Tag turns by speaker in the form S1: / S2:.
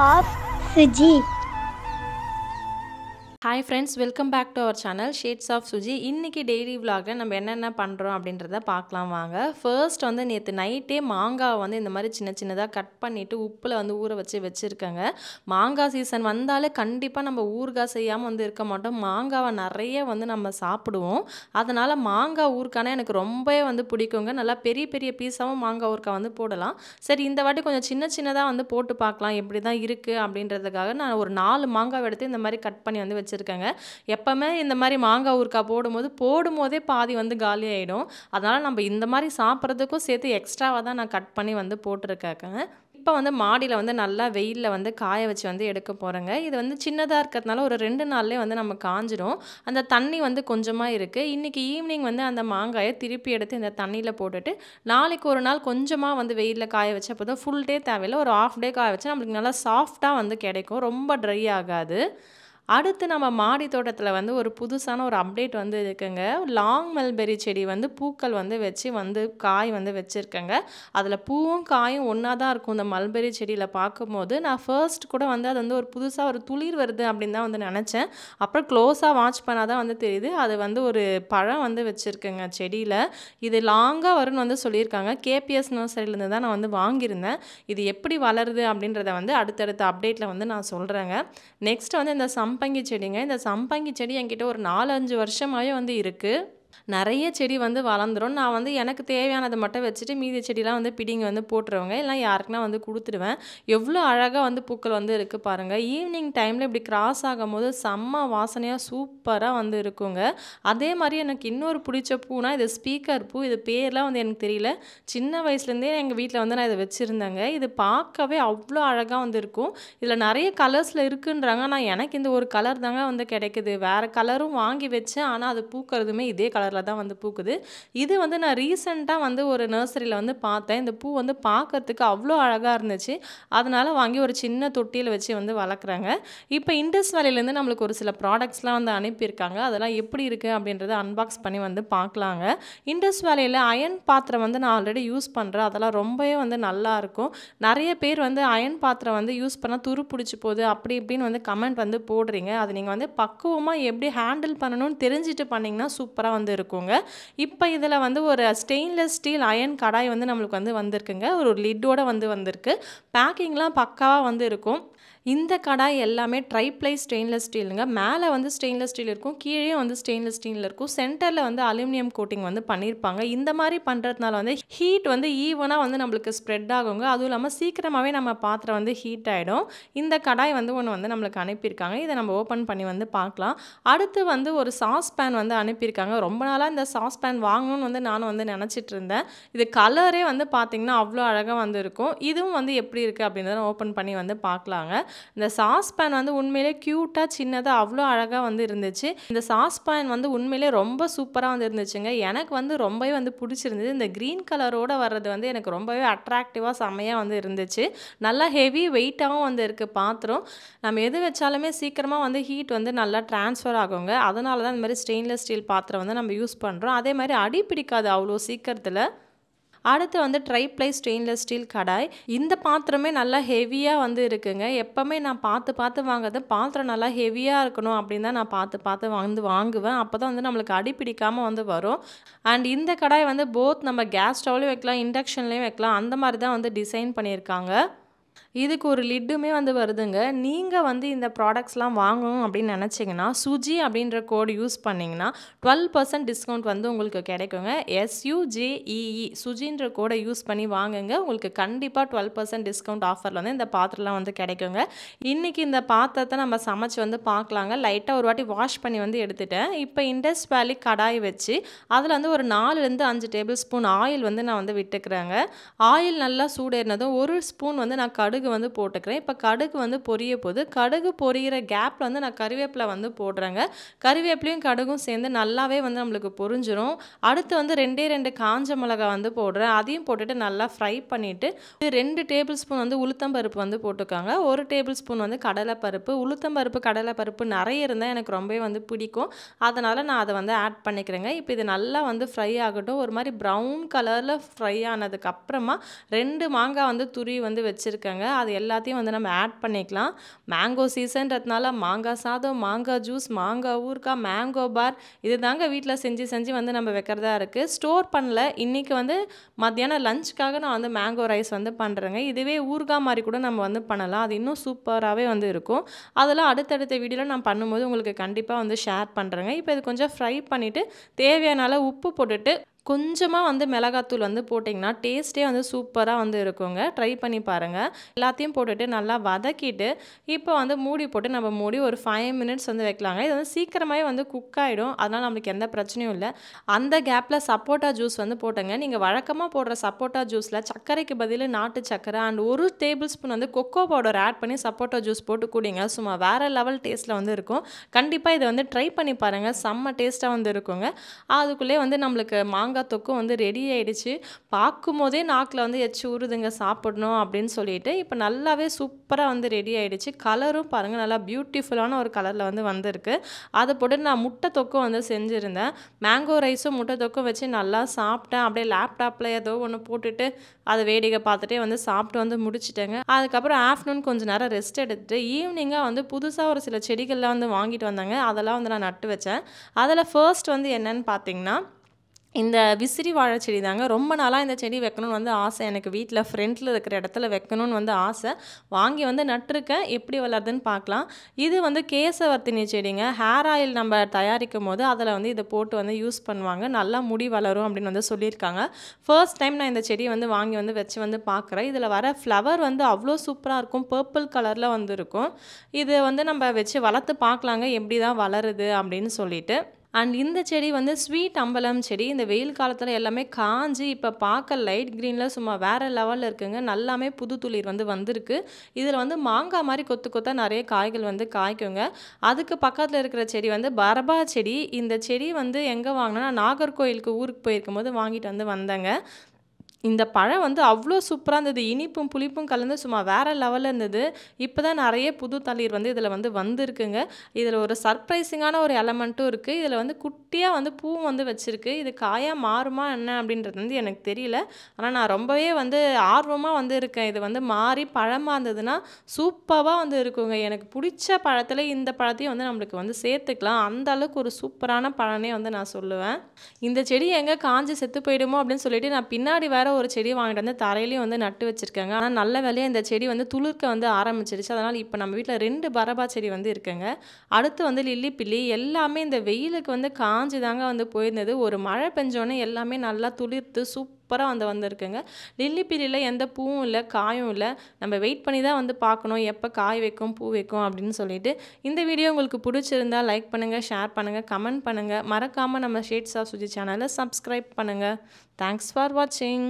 S1: of Suji.
S2: Hi friends, welcome back to our channel Shades of Suji. இன்றைக்கி daily விலாகில் நம்ம என்னென்ன பண்ணுறோம் அப்படின்றத பார்க்கலாம் வாங்க. ஃபர்ஸ்ட் வந்து நேற்று நைட்டே மாங்காவை வந்து இந்த மாதிரி சின்ன சின்னதாக கட் பண்ணிவிட்டு உப்பில் வந்து ஊற வச்சுருக்கேங்க. மாங்காய் சீசன் வந்தாலே கண்டிப்பாக நம்ம ஊறுகாய் செய்யாமல் வந்து இருக்க மாட்டோம். மாங்காவை நிறைய வந்து நம்ம சாப்பிடுவோம். அதனால் மாங்காய் ஊறுகாய்னா எனக்கு ரொம்பவே வந்து பிடிக்குங்க. நல்லா பெரிய பெரிய பீஸாகவும் மாங்காய் ஊறுகாய் வந்து போடலாம். சரி, இந்த வாட்டி கொஞ்சம் சின்ன சின்னதாக வந்து போட்டு பார்க்கலாம் எப்படி தான் இருக்குது அப்படின்றதுக்காக நான் ஒரு 4 மாங்காய் எடுத்து இந்த மாதிரி கட் பண்ணி வந்து வச்சுருக்கேங்க. எப்பவுமே இந்த மாதிரி மாங்காய் ஊறுகாய் போடும்போதே பாதி வந்து காலி ஆகிடும். அதனால் நம்ம இந்த மாதிரி சாப்பிட்றதுக்கும் சேர்த்து எக்ஸ்ட்ராவாக தான் நான் கட் பண்ணி வந்து போட்டிருக்கேங்க. இப்போ வந்து மாடியில் வந்து நல்லா வெயிலில் வந்து காய வச்சு வந்து எடுக்க போகிறேங்க. இது வந்து சின்னதாக இருக்கிறதுனால ஒரு 2 நாள்லேயே வந்து நம்ம காஞ்சிடும். அந்த தண்ணி வந்து கொஞ்சமாக இருக்குது. இன்றைக்கி ஈவினிங் வந்து அந்த மாங்காயை திருப்பி எடுத்து இந்த தண்ணியில் போட்டுட்டு நாளைக்கு ஒரு நாள் கொஞ்சமாக வந்து வெயிலில் காய வச்சு அப்போ தான் ஃபுல் டே தேவையில்லை, ஒரு ½ டே காய வச்சு நம்மளுக்கு நல்லா சாஃப்டாக வந்து கிடைக்கும், ரொம்ப ட்ரை ஆகாது. அடுத்து நம்ம மாடி தோட்டத்தில் வந்து ஒரு புதுசான ஒரு அப்டேட் வந்து இருக்குங்க. லாங் மல்பெரி செடி வந்து பூக்கள் வந்து வச்சு வந்து காய் வந்து வச்சுருக்கேங்க. அதில் பூவும் காயும் ஒன்றா தான் இருக்கும். இந்த மல்பெரி செடியில் பார்க்கும்போது நான் ஃபர்ஸ்ட் கூட வந்து அது வந்து ஒரு புதுசாக ஒரு துளிர் வருது அப்படின்னு தான் வந்து நினச்சேன். அப்புறம் க்ளோஸாக வாட்ச் பண்ணால் தான் வந்து தெரியுது அது வந்து ஒரு பழம் வந்து வச்சுருக்குங்க செடியில். இது லாங்காக வரும்னு வந்து சொல்லியிருக்காங்க. கேபிஎஸ் நர்சரியிலேருந்து தான் நான் வந்து வாங்கியிருந்தேன். இது எப்படி வளருது அப்படின்றத வந்து அடுத்தடுத்த அப்டேட்டில் வந்து நான் சொல்கிறேங்க. நெக்ஸ்ட் வந்து இந்த சம்பங்கி செடிங்க. இந்த சம்பங்கி செடி என்கிட்ட ஒரு 4-5 வருஷமாகவே வந்து இருக்குது. நிறைய செடி வந்து வளர்ந்துடும். நான் வந்து எனக்கு தேவையானதை மட்டும் வச்சுட்டு மீதி செடிலாம் வந்து பிடிங்கி வந்து போட்டுருவேங்க. இல்லை யாருக்குன்னா வந்து கொடுத்துடுவேன். எவ்வளோ அழகாக வந்து பூக்கள் வந்து இருக்குது பாருங்கள். ஈவினிங் டைமில் இப்படி கிராஸ் ஆகும்போது செம்ம வாசனையாக சூப்பராக வந்து இருக்குங்க. அதே மாதிரி எனக்கு இன்னொரு பிடிச்ச பூனா இது ஸ்பீக்கர் பூ. இது பேர்லாம் வந்து எனக்கு தெரியல. சின்ன வயசுலேருந்தே எங்கள் வீட்டில் வந்து நான் இதை வச்சுருந்தேங்க. இது பார்க்கவே அவ்வளோ அழகாக வந்து இருக்கும். இதில் நிறைய கலர்ஸில் இருக்குன்றாங்க. ஆனால் எனக்கு இந்த ஒரு கலர் தாங்க வந்து கிடைக்குது. வேறு கலரும் வாங்கி வச்சேன், ஆனால் அது பூக்கிறதுமே இதே கலரில் தான் வந்து பூக்குது. இது வந்து நான் ரீசெண்டாக வந்து ஒரு நர்சரியில் வந்து பார்த்தேன். இந்த பூ வந்து பார்க்கறதுக்கு அவ்வளோ அழகாக இருந்துச்சு. அதனால் வாங்கி ஒரு சின்ன தொட்டியில் வச்சு வந்து வளர்க்குறாங்க. இப்போ இண்டஸ் வேலிலேருந்து நம்மளுக்கு ஒரு சில ப்ராடக்ட்ஸ்லாம் வந்து அனுப்பியிருக்காங்க. அதெல்லாம் எப்படி இருக்குது அப்படின்றத அன்பாக்ஸ் பண்ணி வந்து பார்க்கலாங்க. இண்டஸ் வேலியில் அயன் பாத்திரம் வந்து நான் ஆல்ரெடி யூஸ் பண்ணுறேன். அதெல்லாம் ரொம்பவே வந்து நல்லாயிருக்கும். நிறைய பேர் வந்து அயன் பாத்திரம் வந்து யூஸ் பண்ணால் துரு பிடிச்சி போகுது அப்படி இப்படின்னு வந்து கமெண்ட் வந்து போடுறீங்க. அது நீங்கள் வந்து பக்குவமாக எப்படி ஹேண்டில் பண்ணணும்னு தெரிஞ்சுட்டு பண்ணிங்கன்னா சூப்பராக வந்து இருக்குங்க. இப்போ இதில் வந்து ஒரு ஸ்டெயின்லெஸ் ஸ்டீல் அயன் கடாய் வந்து நம்மளுக்கு வந்து வந்திருக்குங்க. ஒரு லிட்டோட வந்து வந்திருக்கு. பேக்கிங்லாம் பக்காவாக வந்து இருக்கும். இந்த கடாய் எல்லாமே ட்ரைப்ளை ஸ்டெயின்லெஸ் ஸ்டீலுங்க. மேலே வந்து ஸ்டெயின்லெஸ் ஸ்டீல் இருக்கும், கீழே வந்து ஸ்டெயின்லெஸ் ஸ்டீல் இருக்கும். சென்டரில் வந்து அலுமினியம் கோட்டிங் வந்து பண்ணியிருப்பாங்க. இந்த மாதிரி பண்ணுறதுனால வந்து ஹீட் வந்து ஈவனாக வந்து நம்மளுக்கு ஸ்ப்ரெட் ஆகுங்க. அதுவும் இல்லாமல் சீக்கிரமாகவே நம்ம பாத்திரம் வந்து ஹீட் ஆகிடும். இந்த கடாய் வந்து ஒன்று வந்து நம்மளுக்கு அனுப்பியிருக்காங்க. இதை நம்ம ஓப்பன் பண்ணி வந்து பார்க்கலாம். அடுத்து வந்து ஒரு சாஸ் பேன் வந்து அனுப்பியிருக்காங்க. ரொம்ப நாளாக இந்த சாஸ் பேன் வாங்கணும்னு வந்து நானும் வந்து நினச்சிட்டு இருந்தேன். இது கலரே வந்து பார்த்திங்கன்னா அவ்வளோ அழகாக வந்து இருக்கும். இதுவும் வந்து எப்படி இருக்குது அப்படின்றத ஓப்பன் பண்ணி வந்து பார்க்கலாங்க. இந்த சாஸ் பேன் வந்து உண்மையிலே க்யூட்டாக சின்னதாக அவ்வளோ அழகாக வந்து இருந்துச்சு. இந்த சாஸ் பேன் வந்து உண்மையிலே ரொம்ப சூப்பராக வந்து இருந்துச்சுங்க. எனக்கு வந்து ரொம்பவே வந்து பிடிச்சிருந்தது. இந்த க்ரீன் கலரோடு வர்றது வந்து எனக்கு ரொம்பவே அட்ராக்டிவாக செம்மையாக வந்து இருந்துச்சு. நல்லா ஹெவி வெயிட்டாகவும் வந்து இருக்குது பாத்திரம். நம்ம எது வச்சாலுமே சீக்கிரமாக வந்து ஹீட் வந்து நல்லா ட்ரான்ஸ்ஃபர் ஆகுங்க. அதனால தான் இந்த மாதிரி ஸ்டெயின்லெஸ் ஸ்டீல் பாத்திரம் வந்து நம்ம யூஸ் பண்ணுறோம். அதே மாதிரி அடி பிடிக்காது அவ்வளோ சீக்கிரத்தில். அடுத்து வந்து ட்ரைப்ளை ஸ்டெயின்லெஸ் ஸ்டீல் கடாய். இந்த பாத்திரமே நல்லா ஹெவியாக வந்து இருக்குங்க. எப்போவுமே நான் பார்த்து வாங்குறது பாத்திரம் நல்லா ஹெவியாக இருக்கணும் அப்படின்னு தான் நான் பார்த்து வந்து வாங்குவேன். அப்போ தான் வந்து நம்மளுக்கு அடி பிடிக்காமல் வந்து வரும். அண்ட் இந்த கடாய் வந்து போத் நம்ம கேஸ் ஸ்டவ்லையும் வைக்கலாம், இண்டக்ஷன்லேயும் வைக்கலாம். அந்த மாதிரி தான் வந்து டிசைன் பண்ணியிருக்காங்க. இதுக்கு ஒரு லிட்டுமே வந்து வருதுங்க. நீங்கள் வந்து இந்த ப்ராடக்ட்ஸ்லாம் வாங்கணும் அப்படின்னு நினச்சிங்கன்னா சுஜி அப்படின்ற கோடு யூஸ் பண்ணிங்கன்னா 12% டிஸ்கவுண்ட் வந்து உங்களுக்கு கிடைக்குங்க. SUJEE சுஜின்ற கோடை யூஸ் பண்ணி வாங்குங்க. உங்களுக்கு கண்டிப்பாக 12% டிஸ்கவுண்ட் ஆஃபரில் வந்து இந்த பாத்திரம்லாம் வந்து கிடைக்குங்க. இன்றைக்கி இந்த பாத்திரத்தை நம்ம சமைச்சு வந்து பார்க்கலாங்க. லைட்டாக ஒரு வாட்டி வாஷ் பண்ணி வந்து எடுத்துட்டேன். இப்போ இண்டஸ் வேலி கடாய் வச்சு அதில் வந்து ஒரு 4-5 டேபிள் ஸ்பூன் ஆயில் வந்து நான் வந்து விட்டுக்கிறேங்க. ஆயில் நல்லா சூடேறினதும் ஒரு ஸ்பூன் வந்து நான் கடுகு வந்து போட்டுக்கிறேன். இப்போ கடுகு வந்து பொரிய போது கடுகு பொரியிற கேப்பில் வந்து நான் கறிவேப்பிலை வந்து போடுறேங்க. கறிவேப்பிலையும் கடுகும் சேர்ந்து நல்லாவே வந்து நம்மளுக்கு பொரிஞ்சிரும். அடுத்து வந்து 2 காஞ்ச மிளகா வந்து போடுறேன். அதையும் போட்டுட்டு நல்லா ஃப்ரை பண்ணிவிட்டு 2 டேபிள் ஸ்பூன் வந்து உளுத்தம்பருப்பு வந்து போட்டுக்காங்க. 1 டேபிள் ஸ்பூன் வந்து கடலைப்பருப்பு. உளுத்தம்பருப்பு கடலைப்பருப்பு நிறைய இருந்தால் எனக்கு ரொம்பவே வந்து பிடிக்கும். அதனால் நான் அதை வந்து ஆட் பண்ணிக்கிறேங்க. இப்போ இது நல்லா வந்து ஃப்ரை ஆகட்டும். ஒரு மாதிரி ப்ரௌன் கலரில் ஃப்ரை ஆனதுக்கப்புறமா 2 மாங்காய் வந்து துருவி வந்து வச்சுருக்கேங்க. வச்சுருக்கேங்க. அது எல்லாத்தையும் வந்து நம்ம ஆட் பண்ணிக்கலாம். மேங்கோ சீசன்றதுனால மாங்காய் சாதம், மாங்காய் ஜூஸ், மாங்காய் ஊறுகாய், மேங்கோ பார் இது தாங்க வீட்ல செஞ்சு செஞ்சு வந்து நம்ம வைக்கிறதா இருக்குது. ஸ்டோர் பண்ணல. இன்றைக்கி வந்து மத்தியானம் லஞ்சுக்காக நான் வந்து மேங்கோ ரைஸ் வந்து பண்ணுறேங்க. இதுவே ஊறுகாய் மாதிரி கூட நம்ம வந்து பண்ணலாம். அது இன்னும் சூப்பராகவே வந்து இருக்கும். அதெல்லாம் அடுத்தடுத்த வீடியோவில் நான் பண்ணும்போது உங்களுக்கு கண்டிப்பாக வந்து ஷேர் பண்ணுறேங்க. இப்போ இது கொஞ்சம் ஃப்ரை பண்ணிவிட்டு தேவையான அளவு உப்பு போட்டுட்டு கொஞ்சமாக வந்து மிளகாத்தூள் வந்து போட்டிங்கன்னா டேஸ்ட்டே வந்து சூப்பராக வந்து இருக்குங்க. ட்ரை பண்ணி பாருங்கள். எல்லாத்தையும் போட்டுட்டு நல்லா வதக்கிட்டு இப்போ வந்து மூடி போட்டு நம்ம மூடி ஒரு 5 மினிட்ஸ் வந்து வைக்கலாங்க. இது வந்து சீக்கிரமாகவே வந்து குக் ஆகிடும். அதனால் நம்மளுக்கு எந்த பிரச்சனையும் இல்லை. அந்த கேப்பில் சப்போட்டா ஜூஸ் வந்து போட்டேங்க. நீங்கள் வழக்கமாக போடுற சப்போட்டா ஜூஸில் சர்க்கரைக்கு பதில் நாட்டு சர்க்கரை அண்ட் 1 டேபிள் ஸ்பூன் வந்து கொக்கோ பவுடர் ஆட் பண்ணி சப்போட்டா ஜூஸ் போட்டு குடிங்க. சும்மா வேறு லெவல் டேஸ்ட்டில் வந்து இருக்கும். கண்டிப்பாக இதை வந்து ட்ரை பண்ணி பாருங்கள். செம்ம டேஸ்ட்டாக வந்து இருக்குங்க. அதுக்குள்ளே வந்து நம்மளுக்கு மாங்காய் தொக்கும் வந்து ரெடி ஆயிடுச்சு. பார்க்கும்போதே நாக்கில் வந்து எச்சி ஊறுதுங்க சாப்பிடணும் அப்படின்னு சொல்லிட்டு. இப்போ நல்லாவே சூப்பராக வந்து ரெடி ஆயிடுச்சு. கலரும் பாருங்கள் நல்லா பியூட்டிஃபுல்லான ஒரு கலரில் வந்து வந்திருக்கு. அதை போட்டு நான் முட்டை தொக்கும் வந்து செஞ்சுருந்தேன். மேங்கோ ரைஸும் முட்டை தொக்கும் வச்சு நல்லா சாப்பிட்டேன். அப்படியே லேப்டாப்பில் ஏதோ ஒன்று போட்டுட்டு அதை வேடிக்கை பார்த்துட்டே வந்து சாப்பிட்டு வந்து முடிச்சிட்டேங்க. அதுக்கப்புறம் ஆஃப்டர்நூன் கொஞ்சம் நேரம் ரெஸ்ட் எடுத்துட்டு ஈவினிங்காக வந்து புதுசாக ஒரு சில செடிகள்லாம் வந்து வாங்கிட்டு வந்தாங்க. அதெல்லாம் வந்து நான் நட்டு வச்சேன். அதில் ஃபர்ஸ்ட் வந்து என்னன்னு பார்த்தீங்கன்னா இந்த விசிறி வாழை செடி தாங்க. ரொம்ப நாளாக இந்த செடி வைக்கணும்னு வந்து ஆசை. எனக்கு வீட்டில் ஃப்ரண்ட்டில் இருக்கிற இடத்துல வைக்கணும்னு வந்து ஆசை. வாங்கி வந்து நட்டுருக்கேன். எப்படி வளருதுன்னு பார்க்கலாம். இது வந்து கேசவர்த்தினி செடிங்க. ஹேர் ஆயில் நம்ம தயாரிக்கும் போது அதில் வந்து இதை போட்டு வந்து யூஸ் பண்ணுவாங்க. நல்லா முடி வளரும் அப்படின்னு வந்து சொல்லியிருக்காங்க. ஃபர்ஸ்ட் டைம் நான் இந்த செடியை வந்து வாங்கி வந்து வச்சு வந்து பார்க்குறேன். இதில் வர ஃப்ளவர் வந்து அவ்வளோ சூப்பராக இருக்கும். பர்பிள் கலரில் வந்து இருக்கும். இது வந்து நம்ம வச்சு வளர்த்து பார்க்கலாங்க எப்படி தான் வளருது அப்படின்னு சொல்லிட்டு. அண்ட் இந்த செடி வந்து ஸ்வீட் அம்பலம் செடி. இந்த வெயில் காலத்தில் எல்லாமே காஞ்சி இப்போ பார்க்க லைட் க்ரீனில் சும்மா வேறு லெவலில் இருக்குங்க. நல்லாமே புது துளிர் வந்து வந்திருக்கு. இதில் வந்து மாங்காய் மாதிரி கொத்து கொத்தாக நிறைய காய்கள் வந்து காய்க்குங்க. அதுக்கு பக்கத்தில் இருக்கிற செடி வந்து பரபா செடி. இந்த செடி வந்து எங்கே வாங்கினா நாகர்கோயிலுக்கு ஊருக்கு போயிருக்கும் போது வாங்கிட்டு வந்து வந்தேங்க. இந்த பழம் வந்து அவ்வளோ சூப்பராக இருந்தது. இனிப்பும் புளிப்பும் கலந்து சும்மா வேறு லெவலில் இருந்தது. இப்போ தான் நிறைய புது தளிர் வந்து இதில் வந்து வந்திருக்குங்க. இதில் ஒரு சர்ப்ரைசிங்கான ஒரு எலமெண்ட்டும் இருக்குது. இதில் வந்து குட்டியாக வந்து பூ வந்து வச்சுருக்கு. இது காயாக மாறுமா என்ன அப்படின்றது வந்து எனக்கு தெரியல. ஆனால் நான் ரொம்பவே வந்து ஆர்வமாக வந்து இருக்கேன். இது வந்து மாறி பழமாக இருந்ததுன்னா சூப்பராக வந்து இருக்குங்க. எனக்கு பிடிச்ச பழத்தில் இந்த பழத்தையும் வந்து நம்மளுக்கு வந்து சேர்த்துக்கலாம். அந்த அளவுக்கு ஒரு சூப்பரான பழனே வந்து நான் சொல்லுவேன். இந்த செடி எங்கே காஞ்சி செத்து போயிடுமோ அப்படின்னு சொல்லிட்டு நான் பின்னாடி வேறு ஒரு செடி வாங்கிட்டு வந்து தரையிலையும் வந்து நட்டு வச்சுருக்கேங்க. ஆனால் நல்ல வேலையாக இந்த செடி வந்து துளிர்க்க வந்து ஆரம்பிச்சிருச்சு. அதனால் இப்போ நம்ம வீட்டில் 2 பரபா செடி வந்து இருக்குங்க. அடுத்து வந்து லில்லி பில்லி. எல்லாமே இந்த வெயிலுக்கு வந்து காஞ்சி தாங்க வந்து போயிருந்தது. ஒரு மழை பெஞ்சோன்னே எல்லாமே நல்லா துளிர்த்து சூப்பராக வந்து வந்திருக்குங்க. லில்லி பில்லியில் எந்த பூவும் இல்லை, காயும் இல்லை. நம்ம வெயிட் பண்ணி தான் வந்து பார்க்கணும் எப்போ காய் வைக்கும் பூ வைக்கும் அப்படின்னு சொல்லிட்டு. இந்த வீடியோ உங்களுக்கு பிடிச்சிருந்தா லைக் பண்ணுங்கள், ஷேர் பண்ணுங்கள், கமெண்ட் பண்ணுங்கள். மறக்காமல் நம்ம ஷேட்ஸ் ஆஃப் சுஜி சேனலை சப்ஸ்கிரைப் பண்ணுங்கள். தேங்க்ஸ் ஃபார் வாட்சிங்.